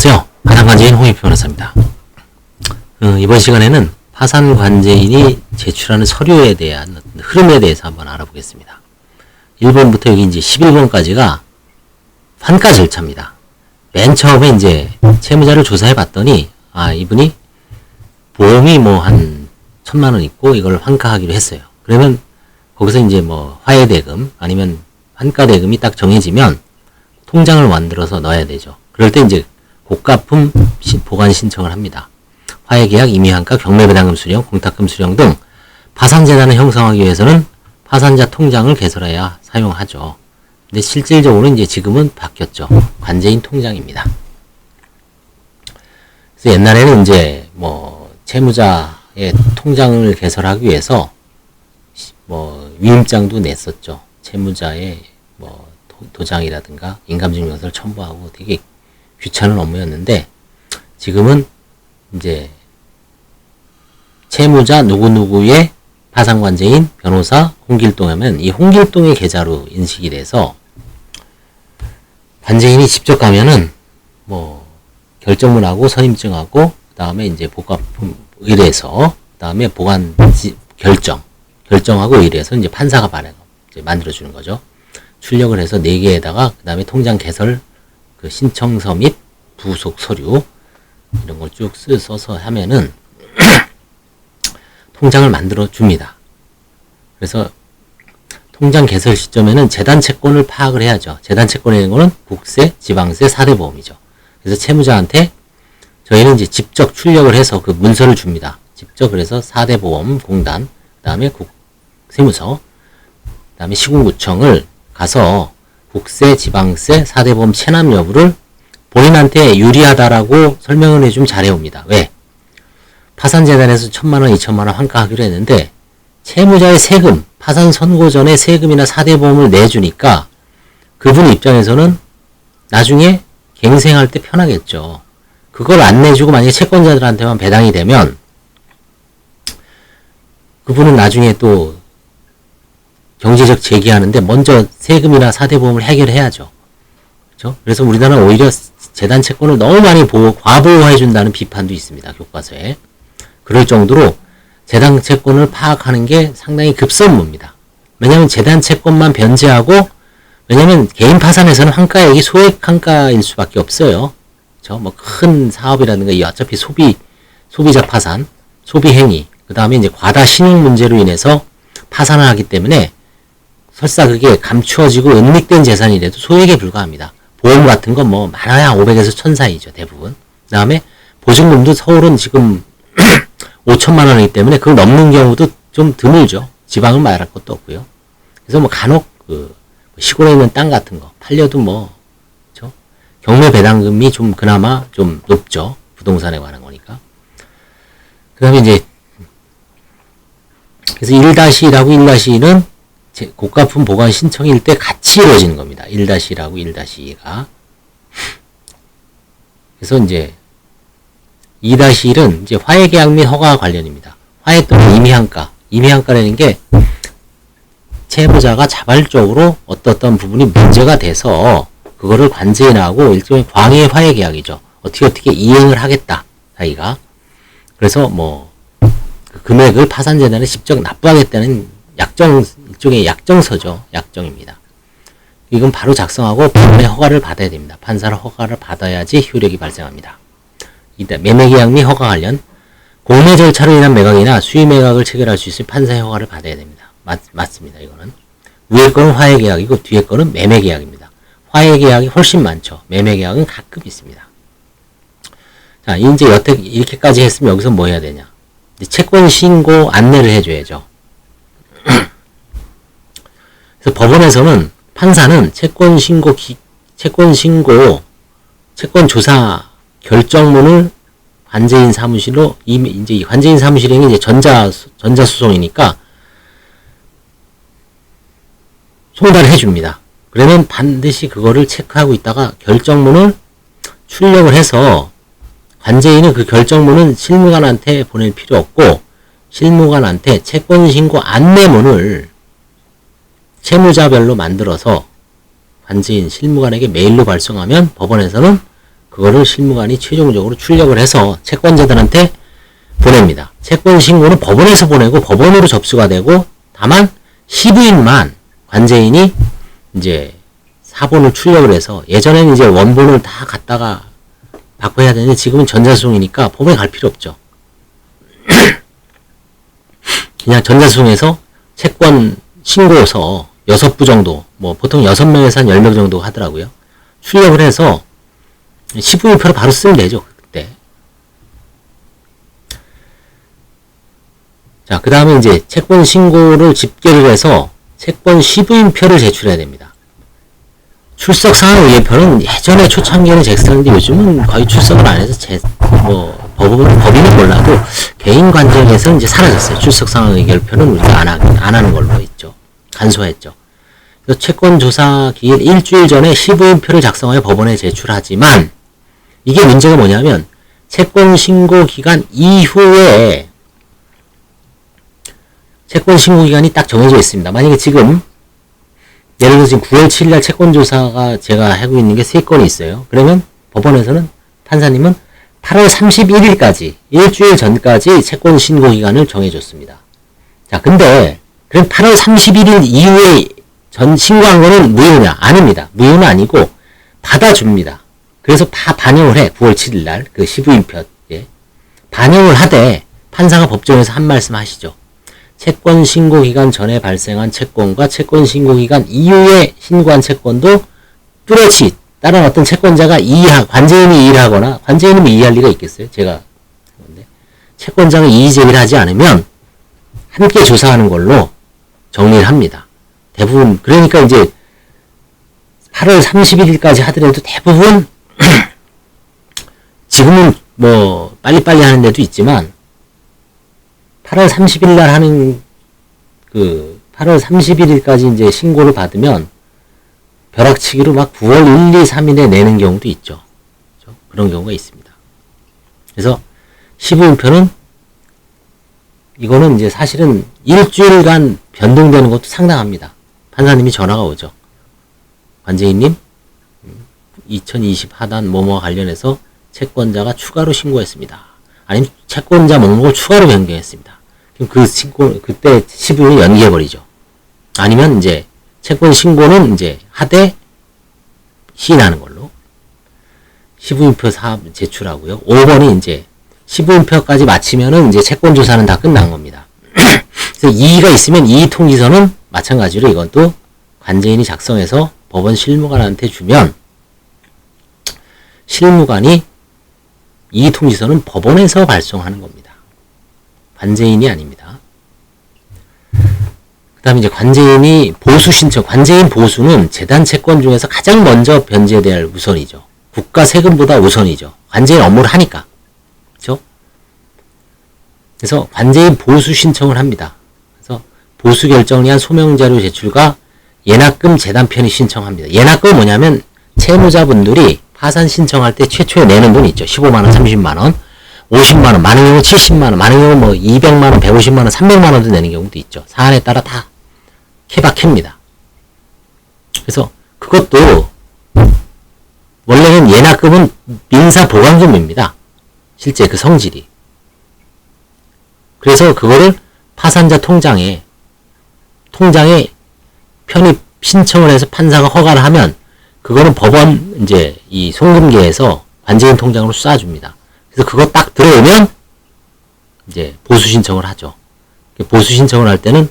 안녕하세요. 파산관제인 홍익표 변호사입니다. 이번 시간에는 파산관제인이 제출하는 서류에 대한 흐름에 대해서 한번 알아보겠습니다. 1번부터 여기 이제 11번까지가 환가 절차입니다. 맨 처음에 이제 채무자를 조사해 봤더니, 이분이 보험이 뭐 한 1,000만원 있고 이걸 환가하기로 했어요. 그러면 거기서 이제 뭐 화해대금 아니면 환가대금이 딱 정해지면 통장을 만들어서 넣어야 되죠. 그럴 때 이제 고가품 보관 신청을 합니다. 화해계약, 임의환가, 경매배당금 수령, 공탁금 수령 등 파산재단을 형성하기 위해서는 파산자 통장을 개설해야 사용하죠. 근데 실질적으로 이제 지금은 바뀌었죠. 관제인 통장입니다. 그래서 옛날에는 이제 뭐 채무자의 통장을 개설하기 위해서 뭐 위임장도 냈었죠. 채무자의 뭐 도장이라든가 인감증명서를 첨부하고 되게 귀찮은 업무였는데, 지금은 이제 채무자 누구누구의 파산관제인 변호사 홍길동 하면 이 홍길동의 계좌로 인식이 돼서 관제인이 직접 가면은 뭐 결정문하고 선임증하고 그다음에 이제 복합품 의뢰서 그다음에 보관 결정하고 의뢰서 이제 판사가 이제 만들어주는 거죠. 출력을 해서 4개에다가 그 다음에 통장 개설 그 신청서 및 부속 서류 이런 걸 쭉 써서 하면은 통장을 만들어 줍니다. 그래서 통장 개설 시점에는 재단 채권을 파악을 해야죠. 재단 채권이라는 거는 국세, 지방세, 4대 보험이죠. 그래서 채무자한테 저희는 이제 직접 출력을 해서 그 문서를 줍니다. 직접 그래서 4대 보험 공단, 그 다음에 세무서, 그 다음에 시군구청을 가서 국세, 지방세, 4대 보험 체납 여부를 본인한테 유리하다라고 설명을 해주면 잘해옵니다. 왜? 파산재단에서 1,000만원, 2,000만원 환가하기로 했는데 채무자의 세금, 파산 선고 전에 세금이나 4대 보험을 내주니까 그분 입장에서는 나중에 갱생할 때 편하겠죠. 그걸 안 내주고 만약에 채권자들한테만 배당이 되면 그분은 나중에 또 경제적 재기하는데 먼저 세금이나 4대 보험을 해결해야죠. 그렇죠? 그래서 우리나라는 오히려 재단 채권을 너무 많이 과보호해준다는 비판도 있습니다. 교과서에. 그럴 정도로 재단 채권을 파악하는 게 상당히 급선무입니다. 왜냐하면 재단 채권만 변제하고, 왜냐하면 개인 파산에서는 환가액이 소액 환가일 수밖에 없어요. 그렇죠? 뭐 큰 사업이라든가 어차피 소비자 파산, 소비 행위, 그 다음에 이제 과다 신용 문제로 인해서 파산을 하기 때문에 설사 그게 감추어지고 은닉된 재산이라도 소액에 불과합니다. 보험 같은 건 뭐 많아야 500에서 1000 사이죠, 대부분. 그 다음에 보증금도 서울은 지금 5천만 원이기 때문에 그걸 넘는 경우도 좀 드물죠. 지방은 말할 것도 없고요. 그래서 뭐 간혹 그 시골에 있는 땅 같은 거 팔려도 뭐 그렇죠? 경매 배당금이 좀 그나마 좀 높죠. 부동산에 관한 거니까. 그 다음에 이제 그래서 1-1하고 1-2는 고가품 보관 신청일 때 같이 이루어지는 겁니다. 1-1하고 1-2가. 그래서 이제 2-1은 이제 화해계약 및 허가 관련입니다. 화해 또는 임의환가. 임의환가라는 게 채무자가 자발적으로 어떤 부분이 문제가 돼서 그거를 관제인하고 일종의 광해 화해계약이죠. 어떻게 이행을 하겠다. 자기가. 그래서 뭐 그 금액을 파산재단에 직접 납부하겠다는 일종의 약정서죠. 약정입니다. 이건 바로 작성하고 법원의 허가를 받아야 됩니다. 판사의 허가를 받아야지 효력이 발생합니다. 일단 매매계약 및 허가 관련 공매 절차로 인한 매각이나 수의 매각을 체결할 수 있을 판사의 허가를 받아야 됩니다. 맞습니다. 이거는 위에 거는 화해계약이고 뒤에 거는 매매계약입니다. 화해계약이 훨씬 많죠. 매매계약은 가끔 있습니다. 자, 이제 여태 이렇게까지 했으면 여기서 뭐 해야 되냐? 채권 신고 안내를 해줘야죠. 그래서 법원에서는 판사는 채권 조사 결정문을 관제인 사무실로 이제 관제인 사무실에 이제 전자수송이니까 송달을 해줍니다. 그러면 반드시 그거를 체크하고 있다가 결정문을 출력을 해서 관제인은 그 결정문은 실무관한테 보낼 필요 없고 실무관한테 채권 신고 안내문을 채무자별로 만들어서 관제인 실무관에게 메일로 발송하면 법원에서는 그거를 실무관이 최종적으로 출력을 해서 채권자들한테 보냅니다. 채권 신고는 법원에서 보내고 법원으로 접수가 되고 다만 시부인만 관제인이 이제 사본을 출력을 해서 예전에는 이제 원본을 다 갖다가 받고 해야 되는데 지금은 전자수송이니까 법원에 갈 필요 없죠. 그냥 전자수송에서 채권 신고서 6부 정도, 뭐 보통 6명에서 한 10명 정도 하더라고요. 출력을 해서 시부인표로 바로 쓰면 되죠. 그때. 자, 그 다음에 이제 채권 신고를 집계를 해서 채권 시부인표를 제출해야 됩니다. 출석상환의뢰표는 예전에 초창기에는 제출했는데 요즘은 거의 출석을 안 해서 법인은 몰라도 개인 관정에서 이제 사라졌어요. 출석상환의결표는 우리가 안 하는 걸로 있죠. 간소했죠. 그래서 채권 조사 기일 일주일 전에 시부인표를 작성하여 법원에 제출하지만 이게 문제가 뭐냐면 채권 신고 기간 이후에 채권 신고 기간이 딱 정해져 있습니다. 만약에 지금 예를 들어 지금 9월 7일날 채권 조사가 제가 하고 있는 게 3건이 있어요. 그러면 법원에서는 판사님은 8월 31일까지 일주일 전까지 채권 신고 기간을 정해줬습니다. 자, 근데 그럼 8월 31일 이후에 전 신고한 거는 무효냐? 아닙니다. 무효는 아니고 받아줍니다. 그래서 다 반영을 해. 9월 7일날 그 시부인표 반영을 하되 판사가 법정에서 한 말씀 하시죠. 채권 신고 기간 전에 발생한 채권과 채권 신고 기간 이후에 신고한 채권도 뚜렷이 다른 어떤 채권자가 관제인이 이의를 하거나 관제인이 이의할 리가 있겠어요? 제가 근데 채권자가 이의 제기를 하지 않으면 함께 조사하는 걸로 정리를 합니다. 대부분 그러니까 이제 8월 31일까지 하더라도 대부분 지금은 뭐 빨리빨리 하는 데도 있지만 8월 30일 날 하는 8월 31일까지 이제 신고를 받으면 벼락치기로 막 9월 1, 2, 3일에 내는 경우도 있죠. 그렇죠? 그런 경우가 있습니다. 그래서 시부인표는 이거는 이제 사실은 일주일간 변동되는 것도 상당합니다. 판사님이 전화가 오죠. 관제인님 2020 하단 뭐뭐 관련해서 채권자가 추가로 신고했습니다. 아니면 채권자 목록을 추가로 변경했습니다. 그럼 그때 시부인을 연기해버리죠. 아니면 이제 채권 신고는 이제 하되 시인하는 걸로 시부인표 사업 제출하고요. 5번이 이제 시부인표까지 마치면은 이제 채권 조사는 다 끝난 겁니다. 그래서 이의가 있으면 이의 통지서는 마찬가지로 이것도 관제인이 작성해서 법원 실무관한테 주면 실무관이 이의 통지서는 법원에서 발송하는 겁니다. 관제인이 아닙니다. 그 다음에 이제 관제인이 보수 신청, 관제인 보수는 재단 채권 중에서 가장 먼저 변제돼야 할 우선이죠. 국가 세금보다 우선이죠. 관제인 업무를 하니까. 그렇죠? 그래서 관제인 보수 신청을 합니다. 그래서 보수 결정을 위한 소명자료 제출과 예납금 재단 편의 신청합니다. 예납금은 뭐냐면 채무자분들이 파산 신청할 때 최초에 내는 돈이 있죠. 15만원, 30만원, 50만원, 많은 경우 70만원, 많은 경우 뭐 200만원, 150만원, 300만원도 내는 경우도 있죠. 사안에 따라 다 케바케입니다. 그래서 그것도 원래는 예납금은 민사보강금입니다. 실제 그 성질이. 그래서 그거를 파산자 통장에 편입 신청을 해서 판사가 허가를 하면 그거는 법원 이제 이 송금계에서 관제인 통장으로 쏴줍니다. 그래서 그거 딱 들어오면 이제 보수 신청을 하죠. 보수 신청을 할 때는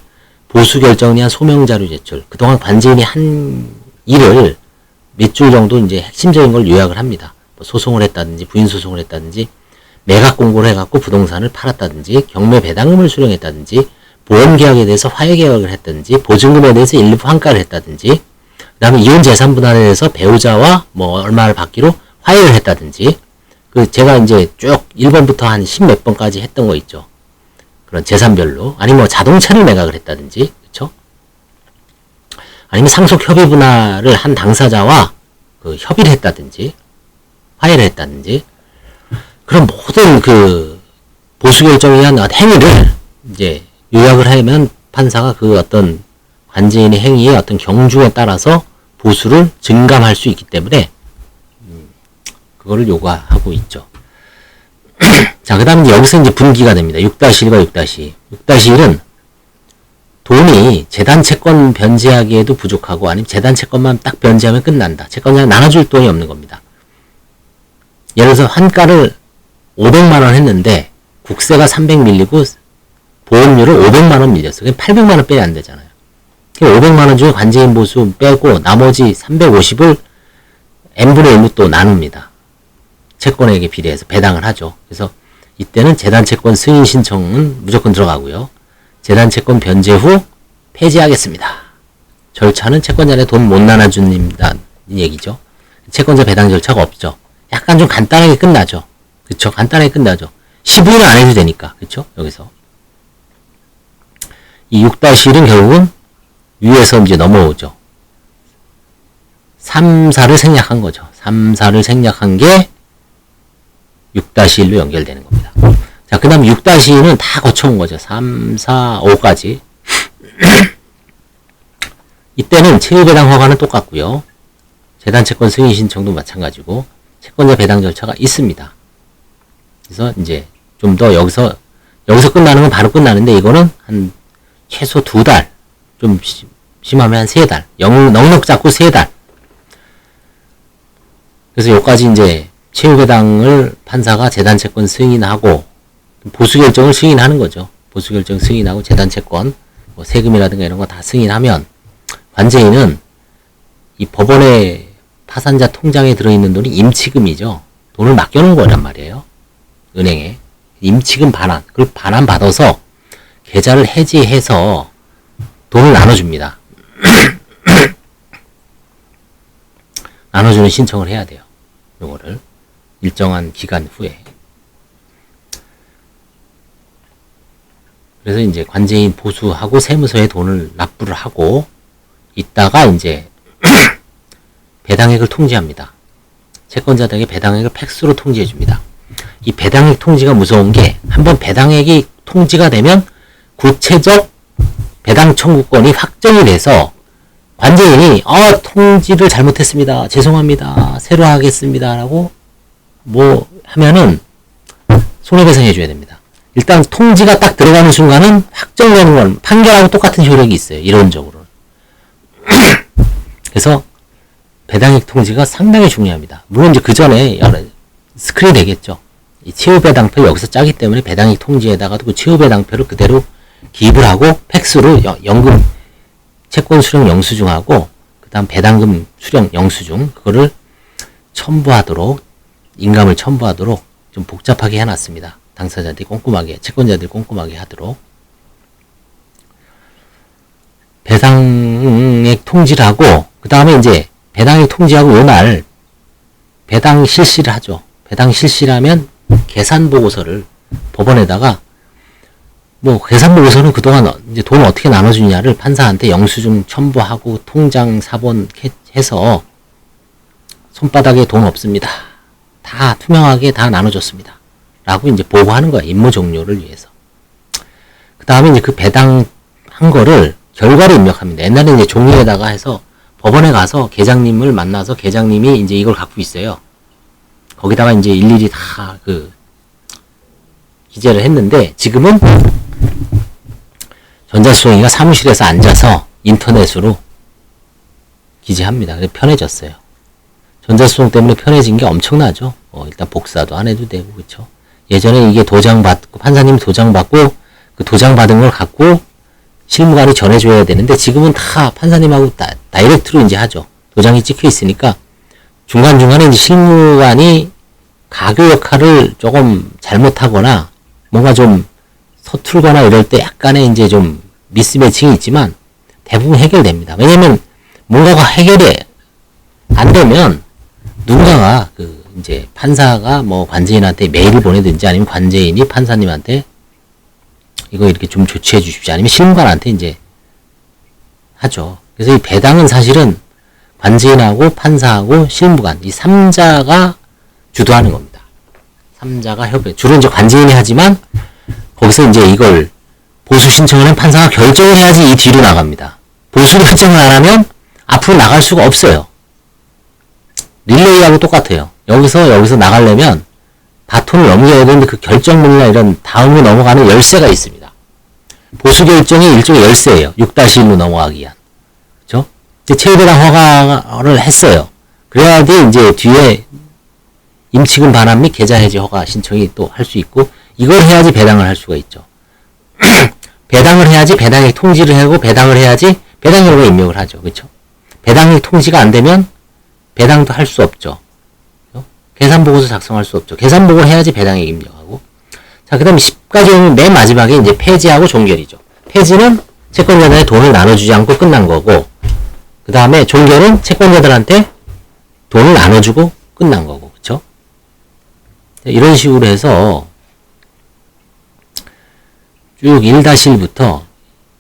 보수 결정에 대한 소명자료 제출. 그동안 관제인이 한 일을 몇 줄 정도 이제 핵심적인 걸 요약을 합니다. 뭐 소송을 했다든지 부인 소송을 했다든지 매각 공고를 해갖고 부동산을 팔았다든지 경매 배당금을 수령했다든지 보험 계약에 대해서 화해 계약을 했다든지 보증금에 대해서 일부 환가를 했다든지 그 다음에 이혼 재산 분할에 대해서 배우자와 뭐 얼마를 받기로 화해를 했다든지 제가 이제 쭉 1번부터 한 10몇 번까지 했던 거 있죠. 그런 재산별로 아니면 뭐 자동차를 매각을 했다든지 그렇죠? 아니면 상속 협의 분할을 한 당사자와 그 협의를 했다든지 화해를 했다든지 그런 모든 그 보수 결정에 의한 행위를 이제 요약을 하면 판사가 그 어떤 관제인의 행위의 어떤 경중에 따라서 보수를 증감할 수 있기 때문에 그거를 요구하고 있죠. 자, 그 다음 여기서 이제 분기가 됩니다. 6-1과 6-2. 6-1은 돈이 재단 채권 변제하기에도 부족하고 아니면 재단 채권만 딱 변제하면 끝난다. 채권자가 나눠줄 돈이 없는 겁니다. 예를 들어서 환가를 500만원 했는데 국세가 300 밀리고 보험료를 500만원 밀렸어. 그럼 800만원 빼야 안 되잖아요. 500만원 중에 관제인 보수 빼고 나머지 350을 n분의 1로 또 나눕니다. 채권액에 비례해서 배당을 하죠. 그래서 이때는 재단채권 승인 신청은 무조건 들어가고요. 재단채권 변제 후 폐지하겠습니다. 절차는 채권자한테 돈 못 나눠준다는 얘기죠. 채권자 배당 절차가 없죠. 약간 좀 간단하게 끝나죠. 그쵸? 간단하게 끝나죠. 15일은 안 해도 되니까. 그쵸? 여기서. 이 6-1은 결국은 위에서 이제 넘어오죠. 3, 4를 생략한 거죠. 3, 4를 생략한 게 6-1로 연결되는 겁니다. 자, 그 다음 6-2는 다 거쳐온 거죠. 3, 4, 5까지. 이때는 채무배당 허가는 똑같고요. 재단채권 승인 신청도 마찬가지고 채권자 배당 절차가 있습니다. 그래서 이제 좀 더 여기서 끝나는 건 바로 끝나는데 이거는 한 최소 2달, 좀 심하면 한 3달, 넉넉 잡고 3달. 그래서 여기까지 이제 채무배당을 판사가 재단채권 승인하고 보수결정을 승인하는 거죠. 보수결정 승인하고 재단채권, 뭐 세금이라든가 이런 거 다 승인하면 관제인은 이 법원의 파산자 통장에 들어있는 돈이 임치금이죠. 돈을 맡겨놓은 거란 말이에요. 은행에. 임치금 반환. 그걸 반환 받아서 계좌를 해지해서 돈을 나눠줍니다. 나눠주는 신청을 해야 돼요. 요거를. 일정한 기간 후에. 그래서 이제 관제인 보수하고 세무서에 돈을 납부를 하고 있다가 이제 배당액을 통지합니다. 채권자들에게 배당액을 팩스로 통지해 줍니다. 이 배당액 통지가 무서운 게 한번 배당액이 통지가 되면 구체적 배당 청구권이 확정이 돼서 관제인이 통지를 잘못했습니다. 죄송합니다. 새로 하겠습니다. 라고 뭐 하면은 손해배상 해줘야 됩니다. 일단 통지가 딱 들어가는 순간은 확정되는 건 판결하고 똑같은 효력이 있어요. 이론적으로. 그래서 배당액 통지가 상당히 중요합니다. 물론 이제 그 전에 스크린 되겠죠. 이 채무배당표 여기서 짜기 때문에 배당액 통지에다가도 그 채무배당표를 그대로 기입을 하고 팩스로 연금 채권 수령 영수증하고 그 다음 배당금 수령 영수증 그거를 첨부하도록 인감을 첨부하도록 좀 복잡하게 해놨습니다. 당사자들이 꼼꼼하게 채권자들이 꼼꼼하게 하도록 배당액 통지를 하고 그 다음에 이제 배당액 통지하고 요날 배당 실시를 하죠. 배당 실시를 하면 계산보고서를 법원에다가 뭐 계산보고서는 그동안 이제 돈 어떻게 나눠주냐를 판사한테 영수증 첨부하고 통장 사본 해서 손바닥에 돈 없습니다. 다 투명하게 다 나눠줬습니다. 라고 이제 보고하는 거야. 임무 종료를 위해서. 그 다음에 이제 그 배당 한 거를 결과를 입력합니다. 옛날에 이제 종이에다가 해서 법원에 가서 계장님을 만나서 계장님이 이제 이걸 갖고 있어요. 거기다가 이제 일일이 다 기재를 했는데 지금은 전자수송이가 사무실에서 앉아서 인터넷으로 기재합니다. 그래서 편해졌어요. 전자수송 때문에 편해진 게 엄청나죠. 일단 복사도 안 해도 되고 그렇죠. 예전에 이게 도장받고 판사님이 도장받고 그 도장받은 걸 갖고 실무관이 전해줘야 되는데 지금은 다 판사님하고 다이렉트로 이제 하죠. 도장이 찍혀 있으니까 중간중간에 이제 실무관이 가교 역할을 조금 잘못하거나 뭔가 좀 서툴거나 이럴 때 약간의 이제 좀 미스매칭이 있지만 대부분 해결됩니다. 왜냐면 뭔가가 해결이 안 되면 누군가가 이제 판사가 뭐 관제인한테 메일을 보내든지 아니면 관제인이 판사님한테 이거 이렇게 좀 조치해 주십시오. 아니면 실무관한테 이제 하죠. 그래서 이 배당은 사실은 관제인하고 판사하고 실무관 이 3자가 주도하는 겁니다. 3자가 협의. 주로 이제 관제인이 하지만 거기서 이제 이걸 보수 신청을 한 판사가 결정을 해야지 이 뒤로 나갑니다. 보수 결정을 안 하면 앞으로 나갈 수가 없어요. 릴레이하고 똑같아요. 여기서 나가려면 바톤을 넘겨야 되는데 그 결정문이나 이런 다음으로 넘어가는 열쇠가 있습니다. 보수 결정이 일종의 열쇠예요. 6-1로 넘어가기 위한. 그죠? 이제 최후배당 허가를 했어요. 그래야지 이제 뒤에 임치금 반환 및 계좌 해지 허가 신청이 또 할 수 있고, 이걸 해야지 배당을 할 수가 있죠. 배당을 해야지 배당액 통지를 하고, 배당을 해야지 배당 결과 입력을 하죠. 그렇죠? 배당액 통지가 안 되면 배당도 할 수 없죠. 계산보고서 작성할 수 없죠. 계산보고를 해야지 배당액 입력하고. 자, 그 다음에 10까지 오면 맨 마지막에 이제 폐지하고 종결이죠. 폐지는 채권자들의 돈을 나눠주지 않고 끝난 거고, 그 다음에 종결은 채권자들한테 돈을 나눠주고 끝난 거고, 그쵸? 이런 식으로 해서 쭉 1-1부터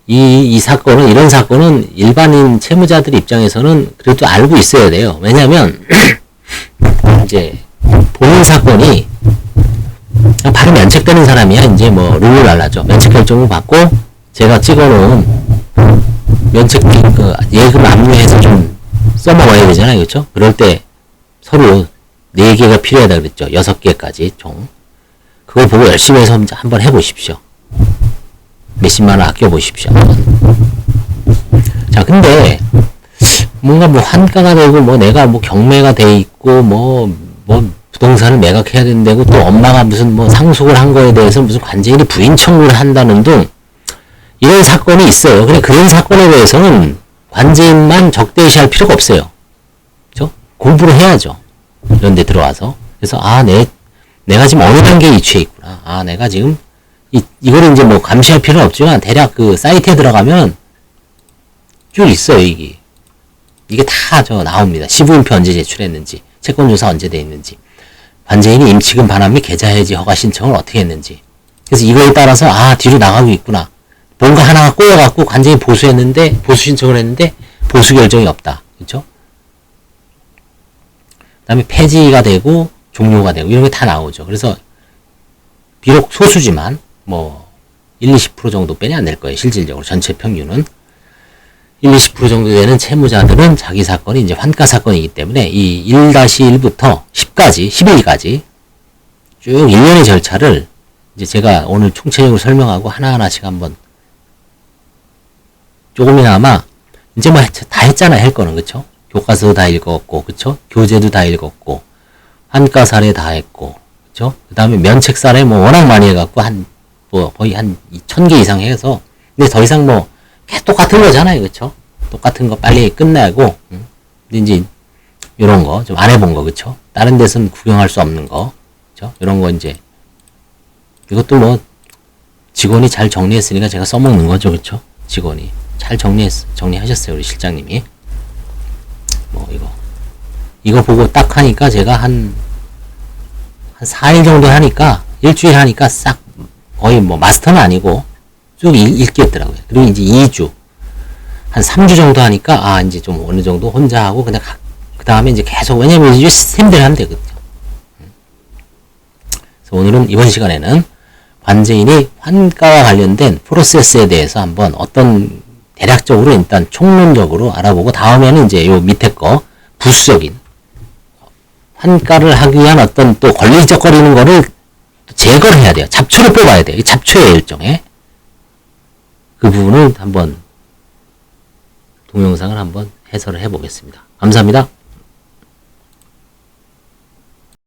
이 사건은, 이런 사건은 일반인 채무자들 입장에서는 그래도 알고 있어야 돼요. 왜냐면, 이제, 본인 사건이 그냥 바로 면책되는 사람이야. 이제 뭐, 룰을 알라죠. 면책 결정을 받고, 제가 찍어놓은 면책, 예금 압류해서 좀 써먹어야 되잖아요. 그쵸? 그럴 때 서로 4개가 필요하다 그랬죠. 6개까지 총. 그걸 보고 열심히 해서 한번 해보십시오. 몇십만 원 아껴보십시오. 자, 근데, 뭔가 뭐 환가가 되고, 뭐 내가 뭐 경매가 돼 있고, 뭐 부동산을 매각해야 된다고, 또 엄마가 무슨 뭐 상속을 한 거에 대해서 무슨 관제인이 부인 청구를 한다는 등, 이런 사건이 있어요. 근데 그런 사건에 대해서는 관제인만 적대시할 필요가 없어요. 그죠? 공부를 해야죠. 이런 데 들어와서. 그래서, 내가 지금 어느 단계에 위치해 있구나. 내가 지금, 이거를 이제 뭐 감시할 필요는 없지만, 대략 그 사이트에 들어가면 쭉 있어요, 이게. 이게 다 나옵니다. 시부인표 언제 제출했는지, 채권조사 언제 돼 있는지, 관제인이 임치금 반환 및 계좌 해지 허가 신청을 어떻게 했는지. 그래서 이거에 따라서, 뒤로 나가고 있구나. 뭔가 하나가 꼬여갖고 관제인이 보수 신청을 했는데, 보수 결정이 없다. 그쵸? 그 다음에 폐지가 되고, 종료가 되고, 이런 게 다 나오죠. 그래서, 비록 소수지만, 1-20% 정도 빼냐 안 될 거예요. 실질적으로. 전체 평균은. 1-20% 정도 되는 채무자들은 자기 사건이 이제 환가 사건이기 때문에 이 1-1부터 10까지, 11까지 쭉 1년의 절차를 이제 제가 오늘 총체적으로 설명하고 하나하나씩 한번 조금이나마 이제 뭐 다 했잖아요. 할 거는. 그쵸? 교과서도 다 읽었고, 그쵸? 교재도 다 읽었고, 환가 사례 다 했고, 그쵸? 그 다음에 면책 사례 뭐 워낙 많이 해갖고 거의 한 1000개 이상 해서, 근데 더 이상 똑같은 거잖아요. 그쵸? 똑같은 거 빨리 끝내고, 근데 이제, 요런 거, 좀 안 해본 거, 그쵸? 다른 데서는 구경할 수 없는 거, 그쵸? 요런 거 이제, 이것도 직원이 잘 정리했으니까 제가 써먹는 거죠. 그쵸? 직원이. 잘 정리하셨어요. 우리 실장님이. 이거 보고 딱 하니까 제가 한 4일 정도 하니까, 일주일 하니까 싹, 거의 마스터는 아니고, 쭉 읽겠더라고요. 그리고 이제 2주, 한 3주 정도 하니까, 이제 좀 어느 정도 혼자 하고, 그냥, 그 다음에 이제 계속, 왜냐면 이제 시스템대로 하면 되거든요. 그래서 오늘은, 이번 시간에는 관제인이 환가와 관련된 프로세스에 대해서 한번 대략적으로 일단 총론적으로 알아보고, 다음에는 이제 요 밑에 거, 부수적인, 환가를 하기 위한 또 걸리적거리는 거를 제거를 해야 돼요. 잡초를 뽑아야 돼요. 이 잡초의 일종의. 그 부분을 한번 동영상을 한번 해설을 해보겠습니다. 감사합니다.